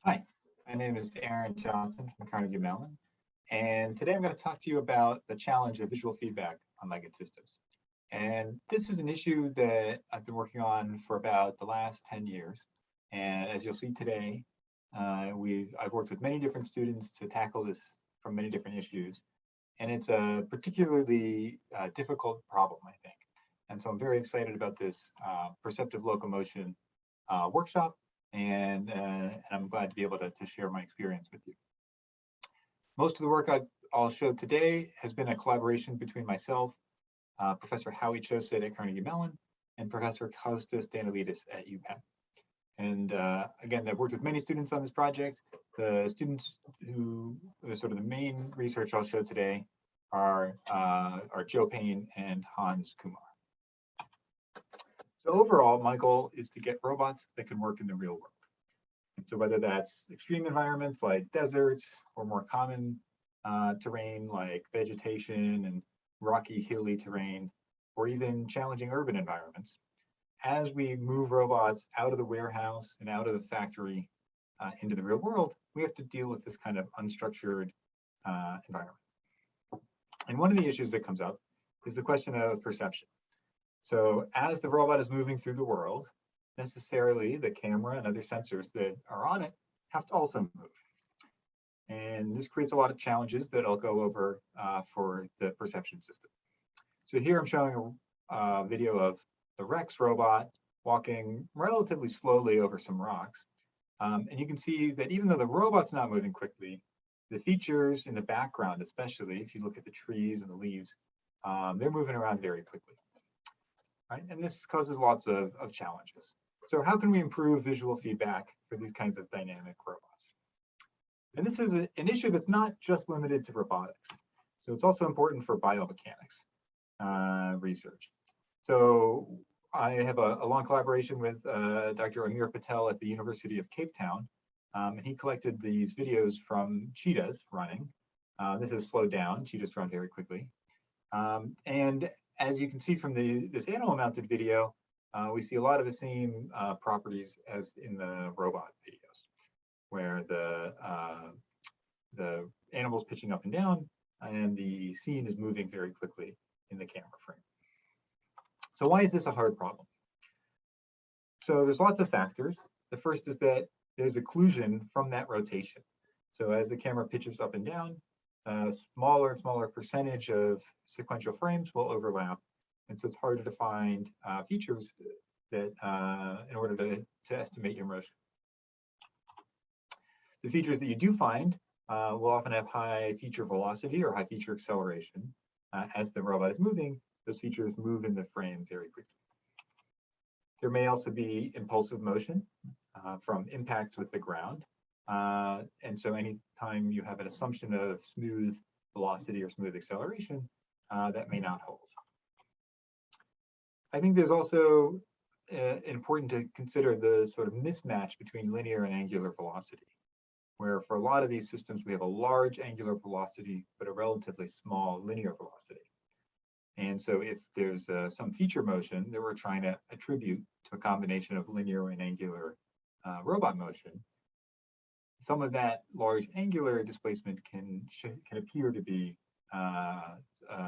Hi, my name is Aaron Johnson from Carnegie Mellon, and today I'm going to talk to you about the challenge of visual feedback on legged systems. And this is an issue that I've been working on for about the last 10 years. And as you'll see today, I've worked with many different students to tackle this from many different issues. And it's a particularly difficult problem, I think. And so I'm very excited about this perceptive locomotion workshop, and I'm glad to be able to share my experience with you. Most of the work I'll show today has been a collaboration between myself, Professor Howie Choset at Carnegie Mellon, and Professor Kostas Danilidis at UPenn. And again, I've worked with many students on this project. The students who are sort of the main research I'll show today are Joe Payne and Hans Kumar. So overall, my goal is to get robots that can work in the real world. And so whether that's extreme environments like deserts or more common terrain like vegetation and rocky, hilly terrain, or even challenging urban environments, as we move robots out of the warehouse and out of the factory into the real world, we have to deal with this kind of unstructured environment. And one of the issues that comes up is the question of perception. So as the robot is moving through the world, necessarily the camera and other sensors that are on it have to also move. And this creates a lot of challenges that I'll go over for the perception system. So here I'm showing a video of the Rex robot walking relatively slowly over some rocks. And you can see that even though the robot's not moving quickly, the features in the background, especially if you look at the trees and the leaves, they're moving around very quickly. Right? And this causes lots of challenges. So how can we improve visual feedback for these kinds of dynamic robots? And this is an issue that's not just limited to robotics. So it's also important for biomechanics research. So I have a long collaboration with Dr. Amir Patel at the University of Cape Town. And he collected these videos from cheetahs running. This is slowed down. Cheetahs run very quickly. And as you can see from this animal-mounted video, we see a lot of the same properties as in the robot videos, where the animal's pitching up and down, and the scene is moving very quickly in the camera frame. So why is this a hard problem? So there's lots of factors. The first is that there's occlusion from that rotation. So as the camera pitches up and down, a smaller and smaller percentage of sequential frames will overlap. And so it's harder to find features that in order to estimate your motion. The features that you do find will often have high feature velocity or high feature acceleration. As the robot is moving, those features move in the frame very quickly. There may also be impulsive motion from impacts with the ground. And so anytime you have an assumption of smooth velocity or smooth acceleration, that may not hold. I think there's also important to consider the sort of mismatch between linear and angular velocity, where for a lot of these systems, we have a large angular velocity, but a relatively small linear velocity. And so if there's some feature motion that we're trying to attribute to a combination of linear and angular robot motion, some of that large angular displacement can appear to be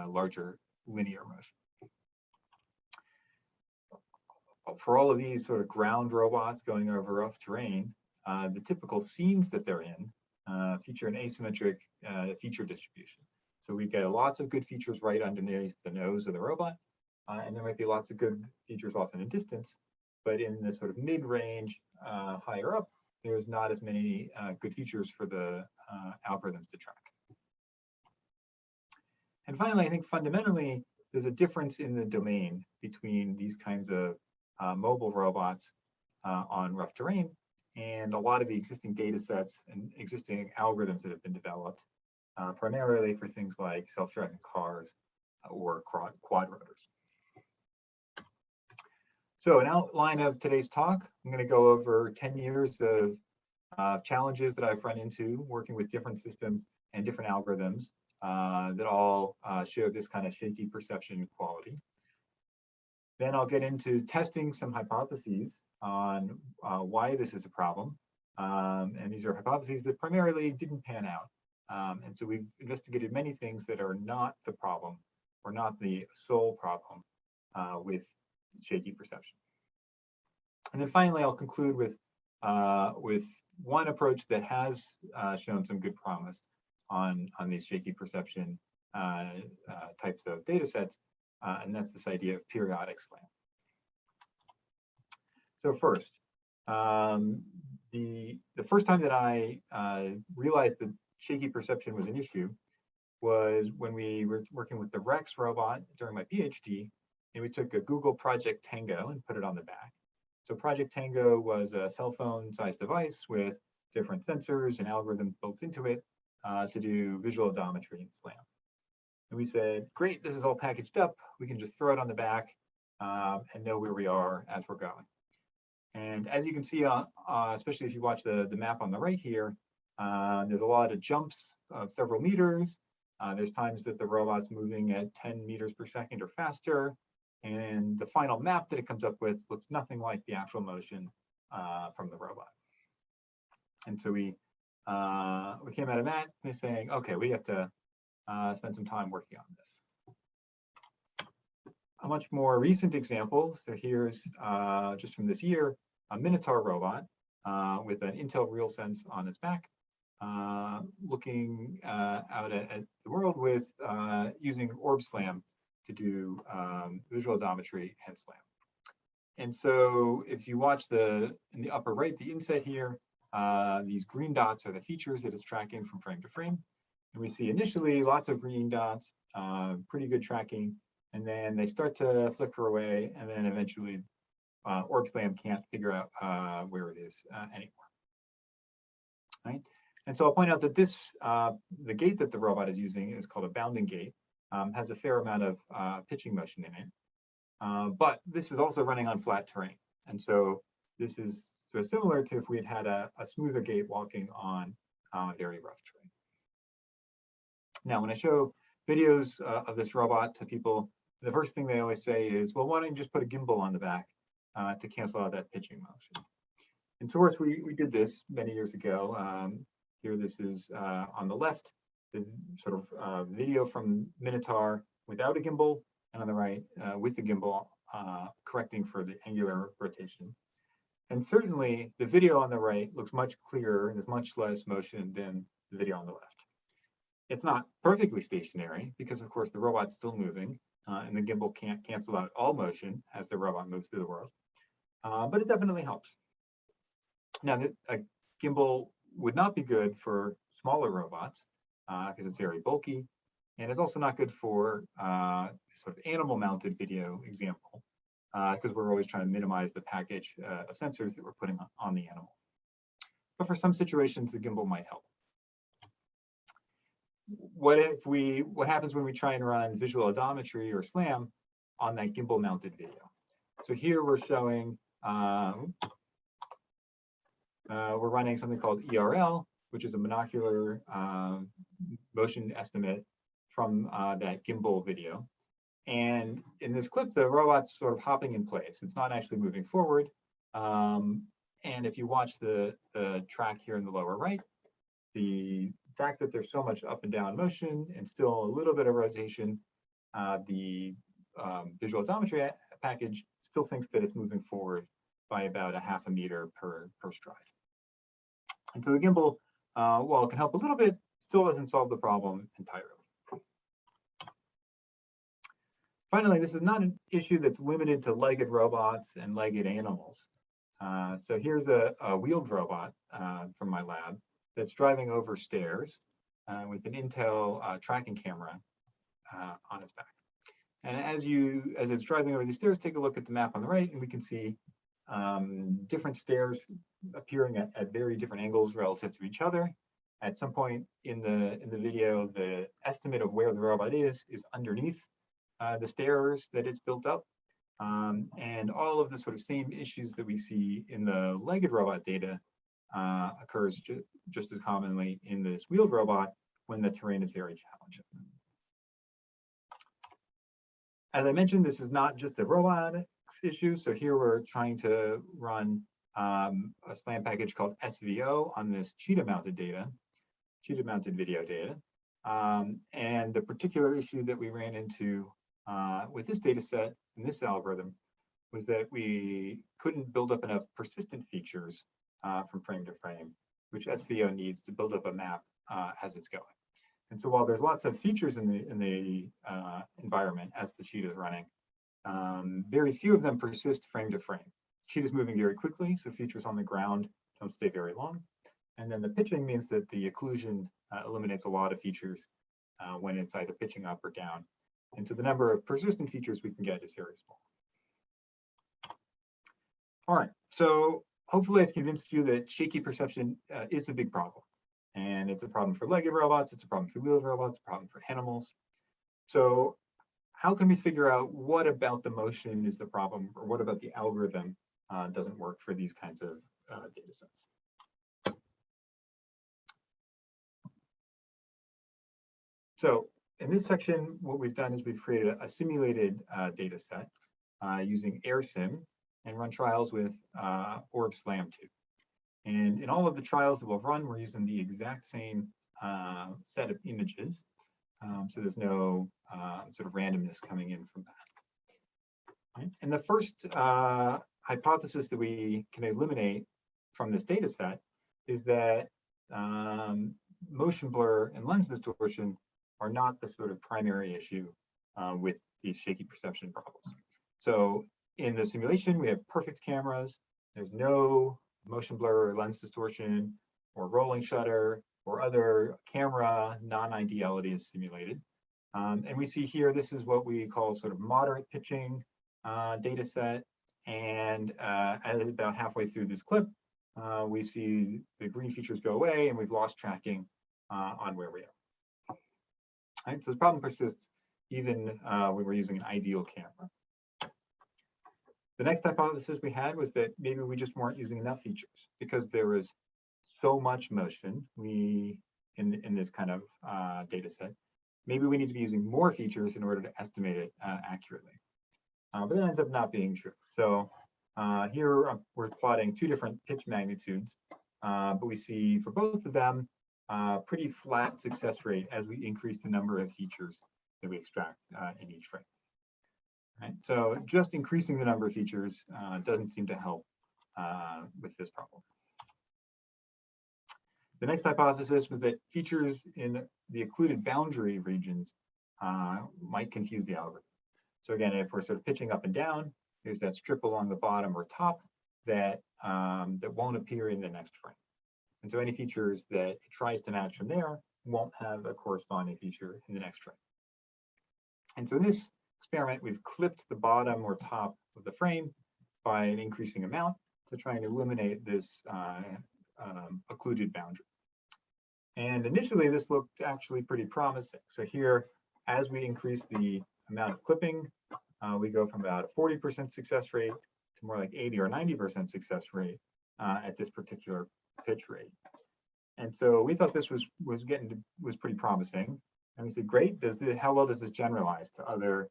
larger linear motion. For all of these sort of ground robots going over rough terrain, the typical scenes that they're in feature an asymmetric feature distribution. So we get lots of good features right underneath the nose of the robot, and there might be lots of good features off in the distance, but in the sort of mid-range, higher up, there's not as many good features for the algorithms to track. And finally, I think fundamentally, there's a difference in the domain between these kinds of mobile robots on rough terrain and a lot of the existing data sets and existing algorithms that have been developed, primarily for things like self-driving cars or quad rotors. So an outline of today's talk, I'm going to go over 10 years of challenges that I've run into working with different systems and different algorithms that all show this kind of shaky perception quality. Then I'll get into testing some hypotheses on why this is a problem And these are hypotheses that primarily didn't pan out. And so we've investigated many things that are not the problem, or not the sole problem with shaky perception. And then finally, I'll conclude with one approach that has shown some good promise on these shaky perception types of data sets, and that's this idea of periodic SLAM. So first, the first time that I realized that shaky perception was an issue was when we were working with the Rex robot during my PhD, and we took a Google Project Tango and put it on the back. So Project Tango was a cell phone-sized device with different sensors and algorithms built into it to do visual odometry and SLAM. And we said, great, this is all packaged up. We can just throw it on the back and know where we are as we're going. And as you can see, especially if you watch the map on the right here, there's a lot of jumps of several meters. There's times that the robot's moving at 10 meters per second or faster. And the final map that it comes up with looks nothing like the actual motion from the robot. And so we came out of that and saying, okay, we have to spend some time working on this. A much more recent example, so here's just from this year, a Minitaur Robot with an Intel RealSense on its back, looking out at the world with using ORB SLAM to do visual odometry and SLAM. And so if you watch in the upper right, the inset here, these green dots are the features that it's tracking from frame to frame. And we see initially lots of green dots, pretty good tracking, and then they start to flicker away, and then eventually ORB SLAM can't figure out where it is anymore. Right? And so I'll point out that the gait that the robot is using is called a bounding gait, has a fair amount of pitching motion in it. But this is also running on flat terrain. And so this is sort of similar to if we had a smoother gait walking on very rough terrain. Now, when I show videos of this robot to people, the first thing they always say is, well, why don't you just put a gimbal on the back to cancel out that pitching motion? And so, of course, we did this many years ago. Here, this is on the left, the sort of video from Minitaur without a gimbal, and on the right with the gimbal correcting for the angular rotation. And certainly the video on the right looks much clearer, there's much less motion than the video on the left. It's not perfectly stationary because of course the robot's still moving and the gimbal can't cancel out all motion as the robot moves through the world, but it definitely helps. Now, a gimbal would not be good for smaller robots because it's very bulky, and it's also not good for sort of animal-mounted video example because we're always trying to minimize the package of sensors that we're putting on the animal. But for some situations, the gimbal might help. What happens when we try and run visual odometry or SLAM on that gimbal-mounted video? So here we're showing we're running something called ERL, which is a monocular motion estimate from that gimbal video. And in this clip, the robot's sort of hopping in place. It's not actually moving forward. And if you watch the track here in the lower right, the fact that there's so much up and down motion and still a little bit of rotation, the visual odometry package still thinks that it's moving forward by about a half a meter per stride. And so the gimbal, while it can help a little bit, still doesn't solve the problem entirely. Finally, this is not an issue that's limited to legged robots and legged animals. So here's a wheeled robot from my lab that's driving over stairs with an Intel tracking camera on its back. And as it's driving over these stairs, take a look at the map on the right, and we can see different stairs appearing at very different angles relative to each other. At some point in the video, the estimate of where the robot is underneath the stairs that it's built up. And all of the sort of same issues that we see in the legged robot data occurs just as commonly in this wheeled robot when the terrain is very challenging. As I mentioned, this is not just a robotics issue. So here we're trying to run a SLAM package called SVO on this Cheetah mounted video data. And the particular issue that we ran into with this data set and this algorithm was that we couldn't build up enough persistent features from frame to frame, which SVO needs to build up a map as it's going. And so while there's lots of features in the environment as the Cheetah is running, very few of them persist frame to frame. Cheetah's moving very quickly, so features on the ground don't stay very long. And then the pitching means that the occlusion eliminates a lot of features when it's either pitching up or down. And so the number of persistent features we can get is very small. All right, so hopefully I've convinced you that shaky perception is a big problem. And it's a problem for legged robots, it's a problem for wheeled robots, a problem for animals. So how can we figure out what about the motion is the problem, or what about the algorithm doesn't work for these kinds of data sets? So in this section, what we've done is we've created a simulated data set using AirSim and run trials with ORB SLAM 2. And in all of the trials that we'll run, we're using the exact same set of images. So there's no sort of randomness coming in from that. Right? And the first hypothesis that we can eliminate from this data set is that motion blur and lens distortion are not the sort of primary issue with these shaky perception problems. So in the simulation, we have perfect cameras. There's no motion blur or lens distortion or rolling shutter or other camera non-idealities simulated. And we see here, this is what we call sort of moderate pitching data set. And at about halfway through this clip, we see the green features go away and we've lost tracking on where we are. Right, so the problem persists even when we're using an ideal camera. The next hypothesis we had was that maybe we just weren't using enough features because there was so much motion in this kind of data set. Maybe we need to be using more features in order to estimate it accurately. But that ends up not being true. So here we're plotting two different pitch magnitudes, but we see for both of them pretty flat success rate as we increase the number of features that we extract in each frame. Right? So just increasing the number of features doesn't seem to help with this problem. The next hypothesis was that features in the occluded boundary regions might confuse the algorithm. So again, if we're sort of pitching up and down, there's that strip along the bottom or top that that won't appear in the next frame. And so any features that it tries to match from there won't have a corresponding feature in the next frame. And so in this experiment, we've clipped the bottom or top of the frame by an increasing amount to try and eliminate this occluded boundary. And initially, this looked actually pretty promising. So here, as we increase the amount of clipping, we go from about a 40% success rate to more like 80 or 90% success rate at this particular pitch rate. And so we thought this was pretty promising. And we said, great, how well does this generalize to other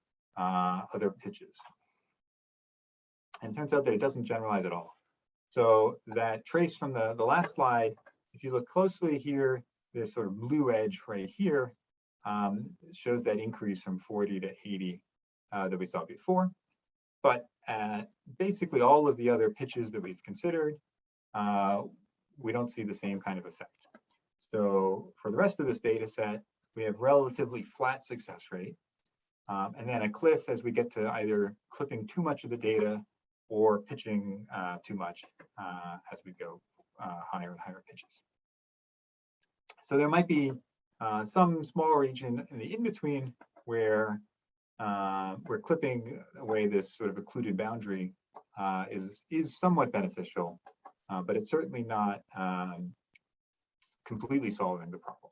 pitches? And it turns out that it doesn't generalize at all. So that trace from the last slide, if you look closely here, this sort of blue edge right here shows that increase from 40 to 80 that we saw before. But basically all of the other pitches that we've considered, we don't see the same kind of effect. So for the rest of this data set, we have relatively flat success rate, and then a cliff as we get to either clipping too much of the data or pitching too much as we go higher and higher pitches. So there might be some small region in the in-between where we're clipping away this sort of occluded boundary is somewhat beneficial, but it's certainly not completely solving the problem.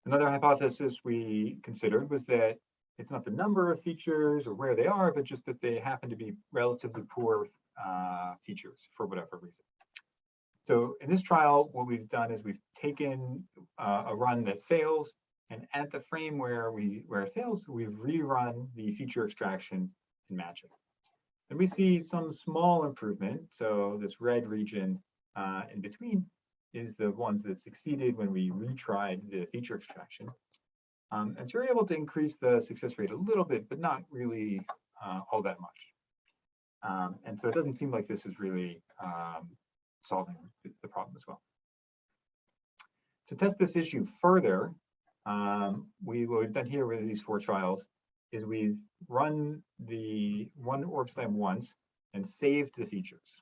Another hypothesis we considered was that it's not the number of features or where they are, but just that they happen to be relatively poor features for whatever reason. So in this trial, what we've done is we've taken a run that fails, and at the frame where it fails, we've rerun the feature extraction and matching. And we see some small improvement. So this red region in between is the ones that succeeded when we retried the feature extraction. And so we're able to increase the success rate a little bit, but not really all that much. And so it doesn't seem like this is really solving the problem as well. To test this issue further, what we've done here with these 4 trials is we've run the one ORB SLAM once and saved the features,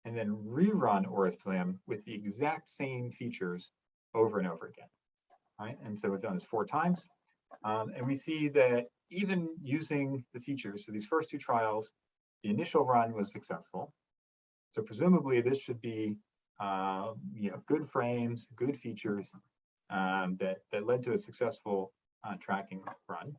and then rerun ORB SLAM with the exact same features over and over again. Right? And so we've done this 4 times. And we see that even using the features, so these first 2 trials, the initial run was successful. So presumably this should be good frames, good features that led to a successful tracking run.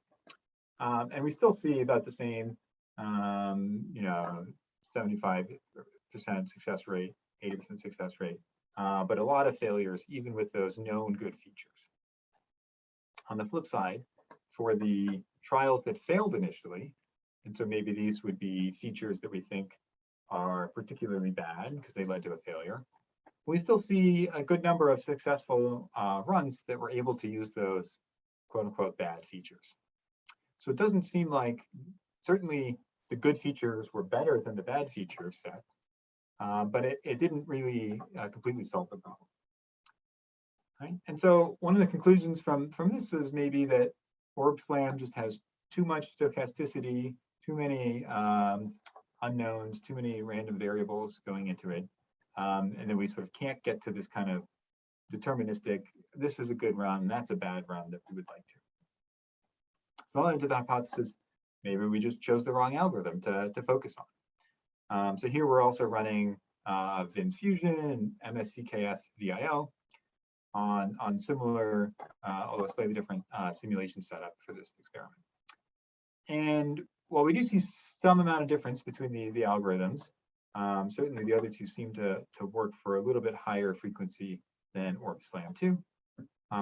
And we still see about the same 75% success rate, 80% success rate, but a lot of failures even with those known good features. On the flip side, for the trials that failed initially, and so maybe these would be features that we think are particularly bad because they led to a failure, we still see a good number of successful runs that were able to use those quote unquote bad features. So it doesn't seem like, certainly the good features were better than the bad feature set, but it didn't really completely solve the problem. Right? And so one of the conclusions from this is maybe that ORB SLAM just has too much stochasticity, too many unknowns, too many random variables going into it. And then we sort of can't get to this kind of deterministic, this is a good run, that's a bad run that we would like to. So I'll enter the hypothesis, maybe we just chose the wrong algorithm to focus on. So here we're also running VINS Fusion and MSCKF VIL on similar, although slightly different simulation setup for this experiment. And while we do see some amount of difference between the algorithms, certainly the other 2 seem to work for a little bit higher frequency than ORB SLAM 2.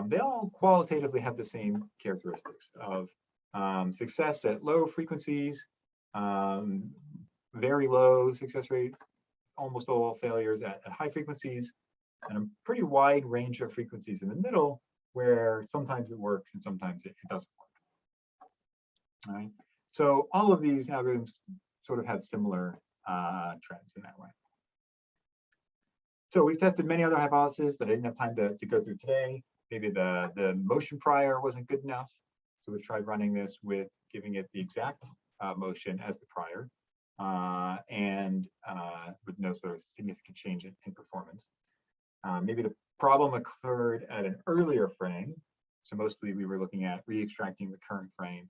They all qualitatively have the same characteristics of success at low frequencies, very low success rate, almost all failures at high frequencies, and a pretty wide range of frequencies in the middle where sometimes it works and sometimes it doesn't work. All right. So all of these algorithms sort of have similar trends in that way. So we've tested many other hypotheses that I didn't have time to go through today. Maybe the motion prior wasn't good enough. So we've tried running this with giving it the exact motion as the prior and with no sort of significant change in performance. Maybe the problem occurred at an earlier frame. So mostly we were looking at re-extracting the current frame.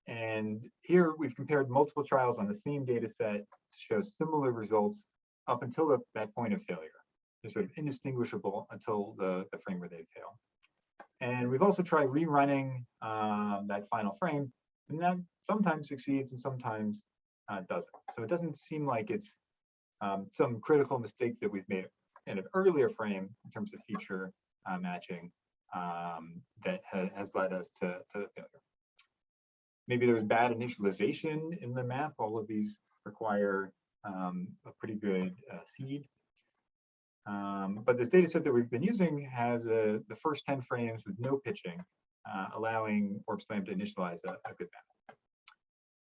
And here we've compared multiple trials on the same data set to show similar results up until that point of failure. They're sort of indistinguishable until the frame where they fail. And we've also tried rerunning that final frame, and that sometimes succeeds and sometimes doesn't. So it doesn't seem like it's some critical mistake that we've made in an earlier frame in terms of feature matching that has led us to the failure. Maybe there was bad initialization in the map. All of these require a pretty good seed. But this data set that we've been using has the first 10 frames with no pitching, allowing ORB SLAM to initialize a good map.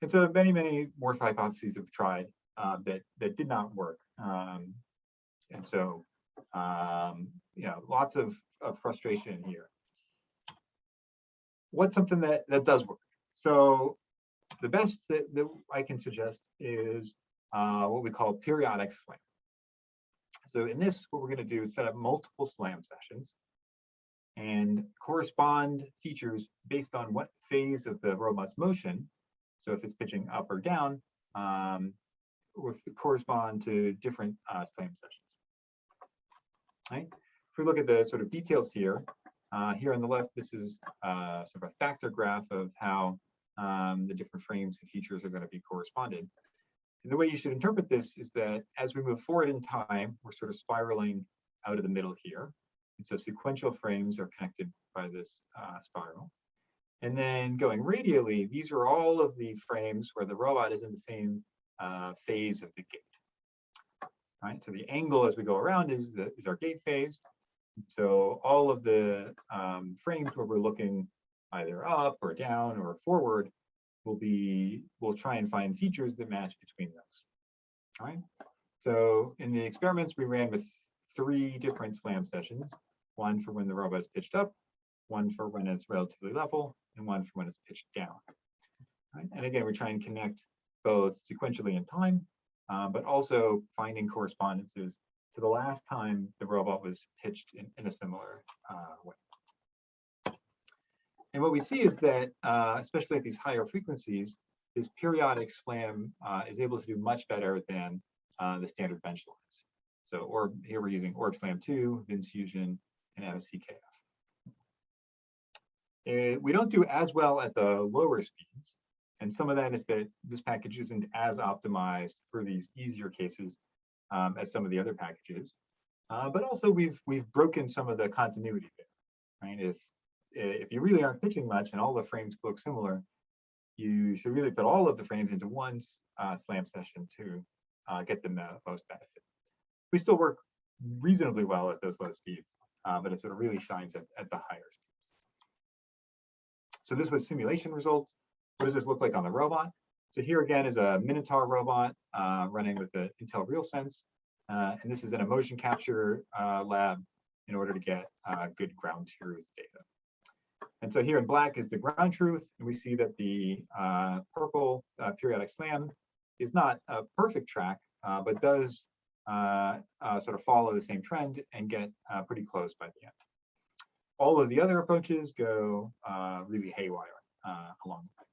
And so many more hypotheses that we've tried that did not work. And so, lots of frustration here. What's something that does work? So the best that I can suggest is what we call periodic SLAM. So in this, what we're going to do is set up multiple SLAM sessions and correspond features based on what phase of the robot's motion. So if it's pitching up or down, will correspond to different SLAM sessions. Right? If we look at the sort of details here, here on the left, this is sort of a factor graph of how the different frames and features are going to be corresponded. And the way you should interpret this is that as we move forward in time, we're sort of spiraling out of the middle here. And so sequential frames are connected by this spiral. And then going radially, these are all of the frames where the robot is in the same phase of the gait. Right, so the angle as we go around is our gait phase. So all of the frames where we're looking either up or down or forward we'll try and find features that match between those. All right. So in the experiments we ran with 3 different SLAM sessions, one for when the robot is pitched up, one for when it's relatively level, and one for when it's pitched down. Right? And again, we try and connect both sequentially in time, but also finding correspondences to the last time the robot was pitched in a similar way. And what we see is that, especially at these higher frequencies, this periodic SLAM is able to do much better than the standard bench lines. So here we're using ORB SLAM 2, Vince Fusion, and MSCKF. We don't do as well at the lower speeds. And some of that is that this package isn't as optimized for these easier cases as some of the other packages. But also we've broken some of the continuity there, right? If you really aren't pitching much and all the frames look similar, you should really put all of the frames into one SLAM session to get the most benefit. We still work reasonably well at those low speeds, but it sort of really shines at the higher speeds. So this was simulation results. What does this look like on the robot? So here again is a Minitaur robot running with the Intel RealSense. And this is in a motion capture lab in order to get good ground truth data. And so here in black is the ground truth, and we see that the purple periodic SLAM is not a perfect track, but does sort of follow the same trend and get pretty close by the end. All of the other approaches go really haywire along the way.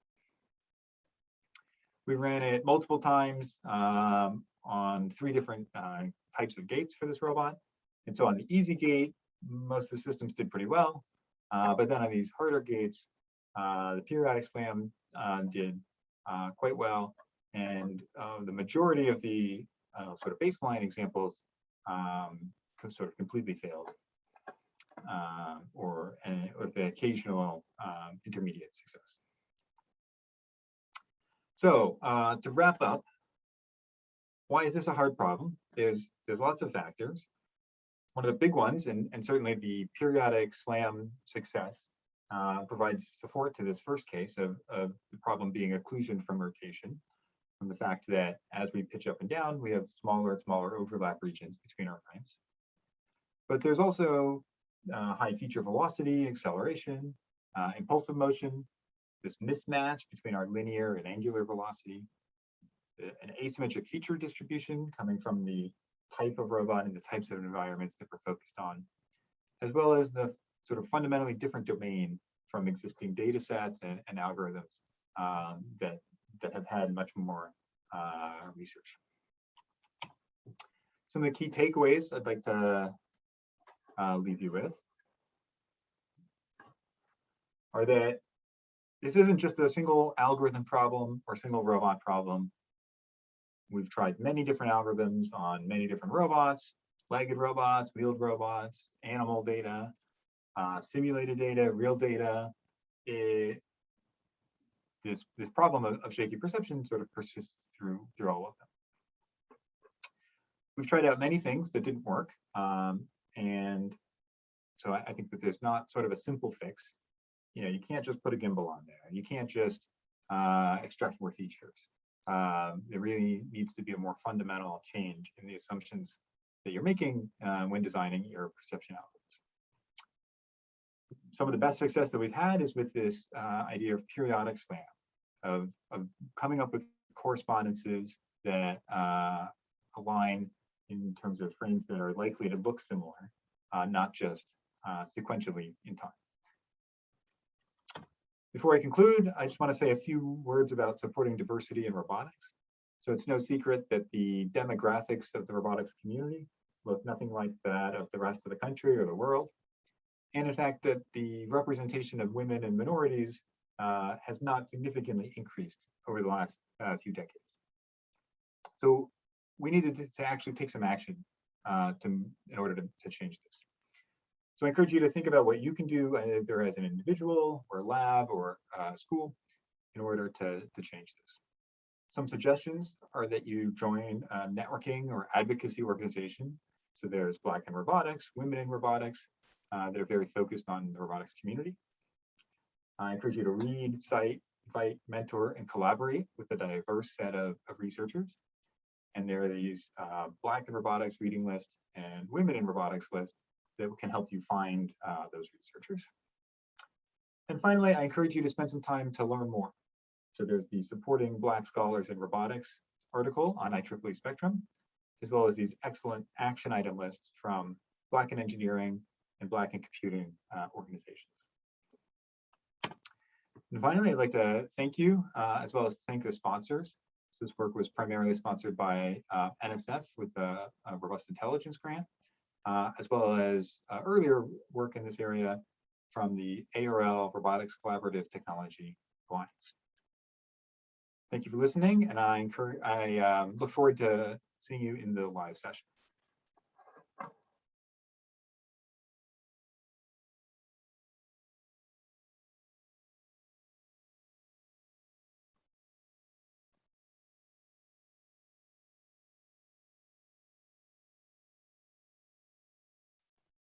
We ran it multiple times on 3 different types of gaits for this robot. And so on the easy gait, most of the systems did pretty well. But then on these harder gaits, the periodic SLAM did quite well. And the majority of the sort of baseline examples sort of completely failed, or with the occasional intermediate success. So to wrap up, why is this a hard problem? There's lots of factors. One of the big ones, and certainly the periodic SLAM success, provides support to this first case of the problem being occlusion from rotation, from the fact that as we pitch up and down, we have smaller and smaller overlap regions between our frames. But there's also high feature velocity, acceleration, impulsive motion, this mismatch between our linear and angular velocity, an asymmetric feature distribution coming from the type of robot and the types of environments that we're focused on, as well as the sort of fundamentally different domain from existing data sets and algorithms that have had much more research. Some of the key takeaways I'd like to leave you with are that this isn't just a single algorithm problem or single robot problem. We've tried many different algorithms on many different robots, legged robots, wheeled robots, animal data, simulated data, real data. This problem of shaky perception sort of persists through all of them. We've tried out many things that didn't work. And so I think that there's not sort of a simple fix. You know, you can't just put a gimbal on there. You can't just extract more features. There really needs to be a more fundamental change in the assumptions that you're making when designing your perception algorithms. Some of the best success that we've had is with this idea of periodic SLAM, of coming up with correspondences that align in terms of frames that are likely to look similar, not just sequentially in time. Before I conclude, I just want to say a few words about supporting diversity in robotics. So it's no secret that the demographics of the robotics community look nothing like that of the rest of the country or the world. And in fact, that the representation of women and minorities has not significantly increased over the last few decades. So we needed to actually take some action in order to change this. So I encourage you to think about what you can do either as an individual or lab or school in order to change this. Some suggestions are that you join a networking or advocacy organization. So there's Black in Robotics, Women in Robotics, that are very focused on the robotics community. I encourage you to read, cite, invite, mentor, and collaborate with a diverse set of researchers. And there are these Black in Robotics reading list and Women in Robotics list that can help you find those researchers. And finally, I encourage you to spend some time to learn more. So there's the Supporting Black Scholars in Robotics article on IEEE Spectrum, as well as these excellent action item lists from Black in Engineering and Black in Computing organizations. And finally, I'd like to thank you, as well as thank the sponsors. So this work was primarily sponsored by NSF with the Robust Intelligence Grant, as well as earlier work in this area from the ARL Robotics Collaborative Technology Alliance. Thank you for listening, and I look forward to seeing you in the live session.